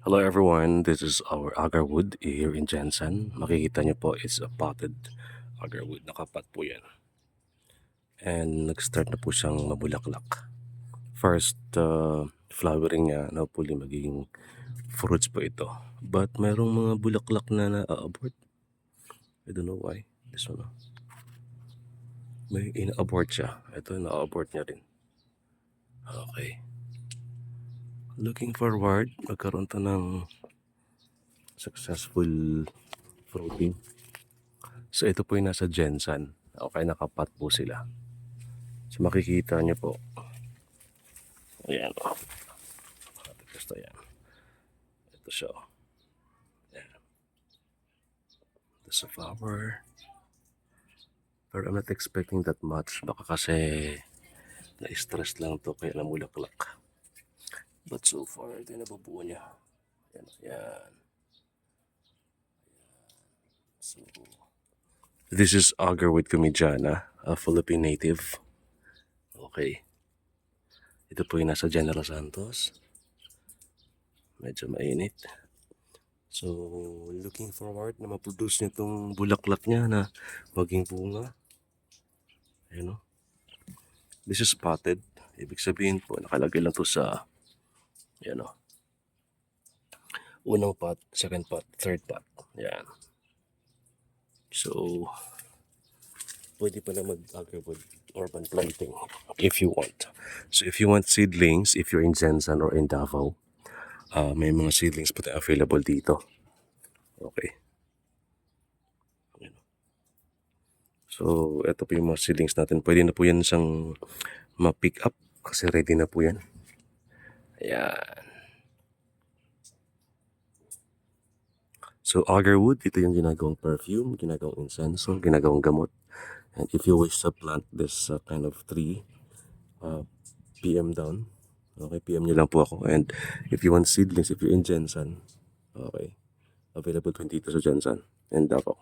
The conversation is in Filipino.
Hello everyone, this is our agarwood here in Jensen. Makikita niyo po, it's a potted agarwood. Nakapat po yan. And nag-start na po siyang mabulaklak. First flowering niya, hopefully magiging fruits po ito. But mayroong mga bulaklak na na-abort. I don't know why. This one, may in-abort siya. Ito, na-abort niya rin. Okay. Looking forward, magkaroon to ng successful fruiting. So ito po yung nasa Jensen. Okay, nakapat po sila. So makikita niyo po. Ayan o. Gusto yan. Ito siya o. Ayan. Ito sa flower. Pero I'm not expecting that much. Baka kasi na-stress lang to kaya namulaklak. But so far, ito yung nabubuo niya. Ayan. Ayan. So, this is agarwood comediana, a Philippine native. Okay. Ito po yung nasa General Santos. Medyo mainit. So, looking forward na ma-produce niya itong bulaklak niya na maging bunga. Ayan o. This is potted. Ibig sabihin po, nakalagay lang to sa, ayan o. Unang pot, second pot, third pot. Ayan. So, pwede pa na mag-agarwood urban planting if you want. So, if you want seedlings, if you're in Jensen or in Davao, may mga seedlings po tayo available dito. Okay. So, ito po yung mga seedlings natin. Pwede na po yan siyang ma-pick up kasi ready na po yan. Ayan. So, agarwood, ito yung ginagawang perfume, ginagawang incense, ginagawang gamot. And if you wish to plant this kind of tree, PM down. Okay, PM nyo lang po ako. And if you want seedlings, if you're in Jensen, okay, available po dito sa Jensen and Davao.